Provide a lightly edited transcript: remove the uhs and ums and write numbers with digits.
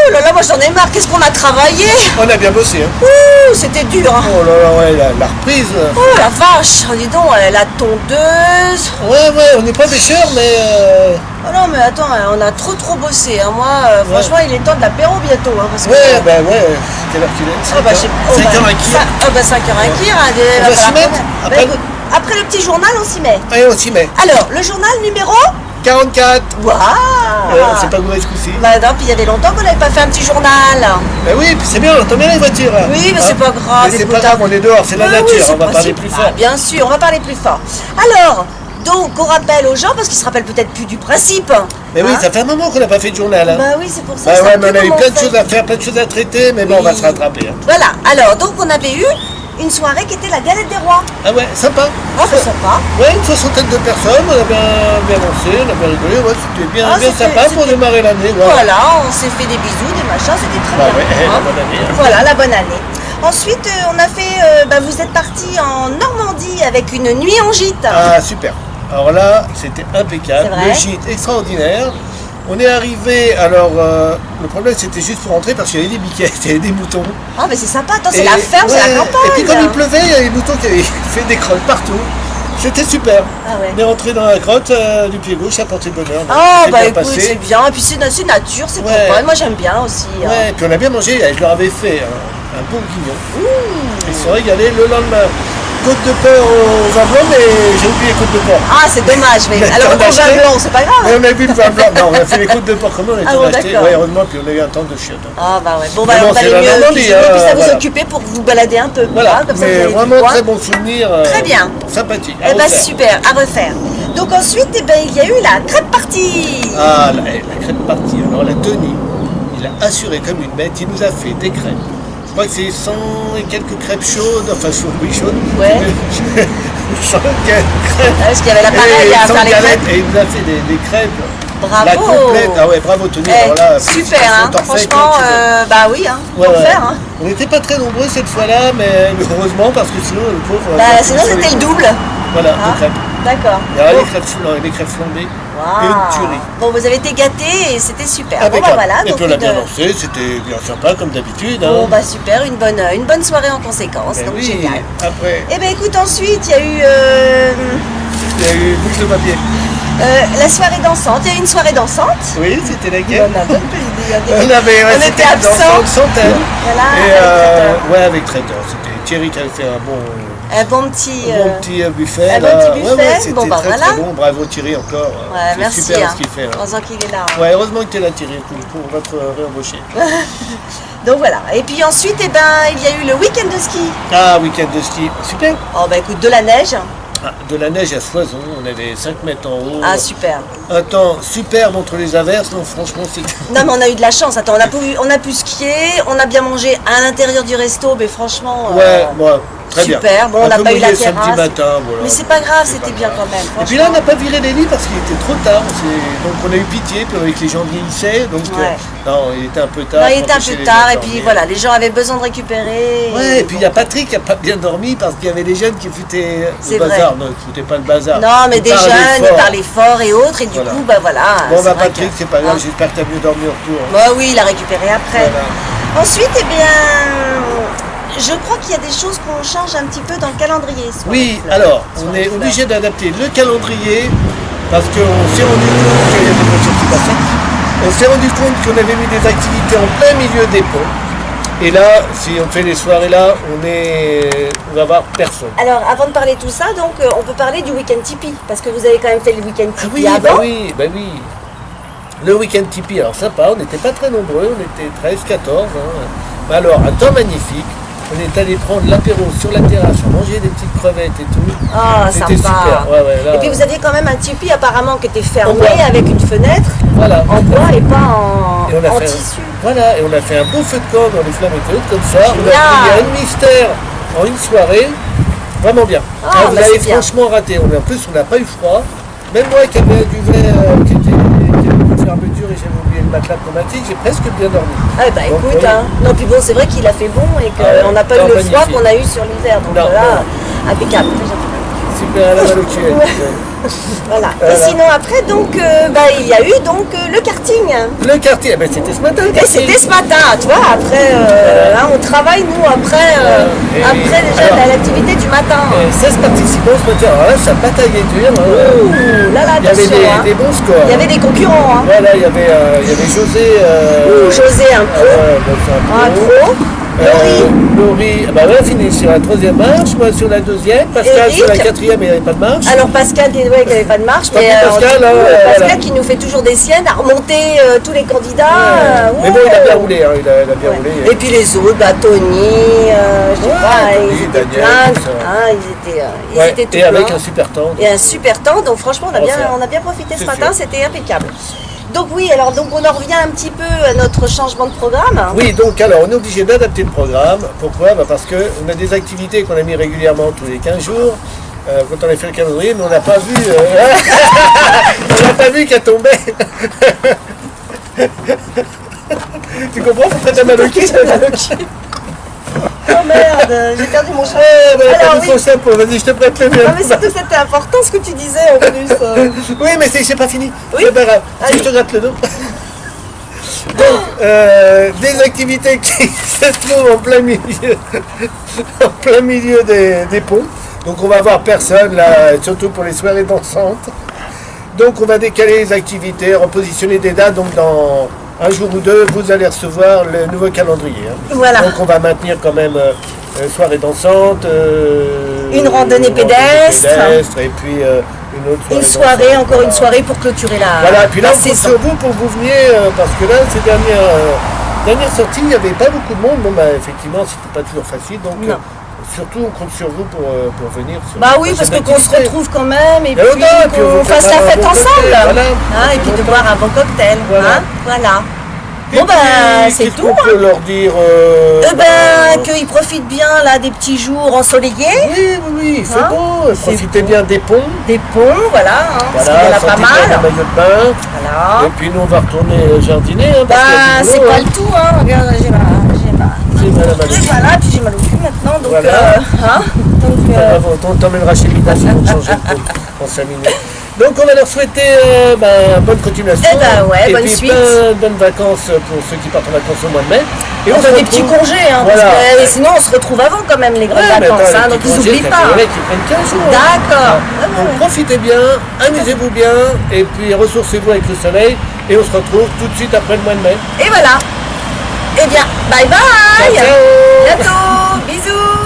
Ouh là là, moi j'en ai marre, qu'est-ce qu'on a travaillé. On a bien bossé. Hein. Ouh, c'était dur. Hein. Oh là là, ouais, la reprise. Oh la vache, dis donc, la tondeuse. Ouais, on n'est pas pêcheurs, mais... Oh non, mais attends, on a trop bossé. Hein. Moi, franchement, il est temps de l'apéro bientôt. Hein, parce que, ouais, bah ouais. Quelle heure qu'il est? Oh, bah, 5h15. Ah bah 5h15. Hein, on va s'y mettre après... Bah, écoute, après le petit journal, on s'y met. Allez, on s'y met. Alors, le journal numéro 44. Waouh. C'est pas mauvais ce coup-ci. Bah non, puis il y avait longtemps qu'on n'avait pas fait un petit journal. Bah oui, puis c'est bien, on entend bien les voitures. Oui, mais c'est pas grave. Mais c'est pas grave, on est dehors, c'est la nature, on va parler plus fort. Bien sûr, on va parler plus fort. Alors, donc, on rappelle aux gens, parce qu'ils se rappellent peut-être plus du principe. Mais oui, ça fait un moment qu'on n'a pas fait de journal. Hein. Bah oui, c'est pour ça. Bah ouais, mais on a eu plein de choses à faire, plein de choses à traiter, mais bon, on va se rattraper. Hein. Voilà, alors, donc on avait eu une soirée qui était la galette des rois. Ah ouais, sympa. Ah, c'est sympa. Ouais, une 60aine de personnes, on a bien lancé, on a bien rigolé, ouais, c'était bien sympa pour démarrer l'année. Voilà, on s'est fait des bisous, des machins, c'était très bien. Ouais, la bonne année. Hein. Voilà, la bonne année. Ensuite, on a fait, vous êtes partis en Normandie avec une nuit en gîte. Ah, super. Alors là, c'était impeccable, le gîte extraordinaire. On est arrivé, alors le problème c'était juste pour rentrer parce qu'il y avait des biquettes, il y avait des moutons. Ah mais c'est sympa, attends, c'est la ferme, c'est la campagne. Et puis quand il pleuvait, il y avait des moutons qui avaient fait des crottes partout. C'était super. Ah ouais. On est rentré dans la grotte du pied gauche, ça a porté bonheur. Ah bah écoute, c'est bien, et puis c'est nature, c'est copain, moi j'aime bien aussi. Ouais, et puis on a bien mangé, je leur avais fait un bon guignon. Ils se sont régalés le lendemain. Côte de porc au vin blanc, mais j'ai oublié côte de porc. Ah, c'est dommage, mais alors au vin blanc, c'est pas grave. On a vu le vin blanc, non, on a fait les côtes de porc comme on a tout acheté. Ouais, heureusement, puis on a eu un temps de chiottes. Hein. Ah, bah ouais, bon, bah on va aller mieux, puis ça vous occuper pour vous balader un peu. Voilà, comme ça, mais vraiment très bon souvenir. Très bien. Sympathique. Eh bah super, à refaire. Donc ensuite, il y a eu la crêpe party. Ah, la crêpe party. Alors la Tony, il a assuré comme une bête, il nous a fait des crêpes. Je crois que c'est 100 et quelques crêpes chaudes, enfin chaudes. Ouais. 100 crêpes. Parce qu'il y avait l'appareil à faire les crêpes. Et il nous a fait des crêpes. Bravo. La complète. Ah ouais, bravo Tony. Alors là, super, hein. Franchement, bah oui, hein. Faut faire, hein. On n'était pas très nombreux cette fois-là, mais heureusement parce que sinon le pauvre. Bah sinon c'était le double. Voilà, de crêpes. D'accord. Il y a les crêpes flambées. Et une tuerie. Bon, vous avez été gâtés et c'était super. Bon, bah voilà. Et donc puis on a bien lancé, c'était bien sympa comme d'habitude. Hein. Bon, bah super, une bonne soirée en conséquence. Et donc oui, génial. Après. Et ben écoute, ensuite il y a eu. Il y a eu boucle de papier. La soirée dansante. Il y a eu une soirée dansante. Oui, c'était laquelle? On était absents. Centaine. Voilà. Ouais, avec traiteur. C'était Thierry qui avait fait un bon petit buffet. Un bon petit buffet. Ouais, c'était bon, bah, très, très bon. Bravo Thierry encore. Ouais, merci. Super ce qu'il fait. Heureusement qu'il est là. Hein. Ouais, heureusement que tu es là Thierry pour votre réembauché. Donc voilà. Et puis ensuite, il y a eu le week-end de ski. Ah, week-end de ski. Super. Oh bah écoute, de la neige. Ah, de la neige à foison, on avait 5 mètres en haut. Ah super. Un temps superbe entre les averses, non franchement c'est... Non mais on a eu de la chance, attends, on a pu skier, on a bien mangé à l'intérieur du resto, mais franchement... Ouais, très super. bien. Bon, on n'a pas eu la terrasse. Samedi matin, voilà. Mais c'est pas grave, c'était bien quand même. Et puis là on n'a pas viré les lits parce qu'il était trop tard, donc on a eu pitié, puis avec les gens vieillissaient, donc non, il était un peu tard. Non, il était un peu tard, et puis voilà, les gens avaient besoin de récupérer. Ouais, et puis il y a Patrick qui n'a pas bien dormi parce qu'il y avait des jeunes qui foutaient le bazar. Non, ils foutaient pas le bazar. Non, mais des jeunes, ils parlaient fort et autres, et du coup, bah voilà. Bon, bah Patrick, c'est pas grave, j'espère que tu as mieux dormi au retour. Bah oui, il a récupéré après. Ensuite, je crois qu'il y a des choses qu'on change un petit peu dans le calendrier. Oui, alors, on est obligé d'adapter le calendrier parce qu'on s'est rendu compte qu'il y a des voitures qui passaient. On s'est rendu compte qu'on avait mis des activités en plein milieu des ponts. Et là, si on fait les soirées là, on va voir personne. Alors, avant de parler de tout ça, donc, on peut parler du week-end Tipeee, parce que vous avez quand même fait le week-end Tipeee avant. Bah oui. Le week-end Tipeee, alors sympa, on n'était pas très nombreux, on était 13, 14. Hein. Alors, un temps magnifique. On est allé prendre l'apéro sur la terrasse, on mangeait des petites crevettes et tout. Ah, sympa. Super. Là, et puis vous aviez quand même un tipi apparemment qui était fermé avec une fenêtre en bois et pas en tissu. Voilà, et on a fait un beau feu de camp dans les flammes étaient hautes comme ça. Génial. On a pris un mystère en une soirée. Vraiment bien. Vous avez franchement raté. En plus, on n'a pas eu froid. Même moi qui avais du verre qui était de fermeture et j'avais oublié le matelas pneumatique, j'ai presque bien dormi. Ah bah donc, écoute, non puis bon c'est vrai qu'il a fait bon et qu'on n'a pas eu le froid qu'on a eu sur l'hiver. Donc là, impeccable. Super, à la balle au cul. Voilà. Et sinon après, donc, il y a eu donc le karting. Le karting, c'était ce matin. Et c'était ce matin, tu vois, après, on travaille nous après déjà l'activité du matin. 16 participants ce matin, alors là, ça bataillait dur. Là, il y avait des bons scores. Il y avait des concurrents. Hein. Voilà, il y avait José. José, un pro. Laurie, elle a fini sur la 3e marche, moi sur la 2e, Pascal sur la 4e, il n'y avait pas de marche. Alors Pascal, il n'y avait pas de marche, mais Pascal qui nous fait toujours des siennes, a remonté tous les candidats. Mais bon, il a bien roulé, hein, il a bien roulé. Et puis les autres, Tony, je sais pas, ils étaient plein, ils étaient tout et avec un super temps. Et un super temps, donc franchement on a bien profité ce matin, c'était impeccable. Donc oui, alors donc on en revient un petit peu à notre changement de programme. Oui, donc alors on est obligé d'adapter le programme. Pourquoi? Parce qu'on a des activités qu'on a mis régulièrement tous les 15 jours. Quand on a fait le calendrier, mais on n'a pas vu. On n'a pas vu qu'elle tombait. Tu comprends pourquoi t'as mal au cul? Oh merde, j'ai perdu mon chapeau. Alors, oui. Chapeau. Vas-y, je te prête le mien. Non mais surtout c'était important ce que tu disais en plus. Oui, mais c'est pas fini. Oui. C'est pas grave. Si je te gratte le dos. Donc, des activités qui se trouvent en plein milieu des ponts. Donc on va voir personne là, surtout pour les soirées dansantes. Donc on va décaler les activités, repositionner des dates. Donc dans un jour ou deux, vous allez recevoir le nouveau calendrier. Hein. Voilà. Donc on va maintenir quand même soirée dansante, une randonnée pédestre, et puis une autre soirée, encore une soirée pour clôturer la. Voilà, puis là on compte sur vous pour que vous veniez, parce que là ces dernières sorties, il n'y avait pas beaucoup de monde. Bon effectivement c'était pas toujours facile, donc surtout on compte sur vous pour venir. Oui, parce qu'on se retrouve quand même et puis qu'on fasse la fête ensemble. Voilà. Et puis de boire un bon cocktail. Voilà. Bon c'est tout. On peut leur dire qu'ils profitent bien là des petits jours ensoleillés. Oui, il fait beau. Profitez bien des ponts. Des ponts, voilà. Parce qu'il y en a pas mal. Maillot de bain. Voilà. Et puis nous on va retourner jardiner. C'est pas le tout, hein. Regarde, j'ai mal à voilà, puis j'ai mal au cul maintenant, donc t'emmèneras chez Mina pour changer de peau en 5 minutes. Donc on va leur souhaiter bonne continuation. Et bonne puis suite. Bonnes vacances pour ceux qui partent en vacances au mois de mai. Et on fait des petits congés, hein, parce que sinon on se retrouve avant quand même les grandes vacances, donc ils n'oublient pas. Il y en a qui prennent 15 jours. D'accord. Donc profitez bien, amusez-vous bien, et puis ressourcez-vous avec le soleil, et on se retrouve tout de suite après le mois de mai. Et voilà. Eh bien, bye bye. Ciao. Bientôt. Bisous.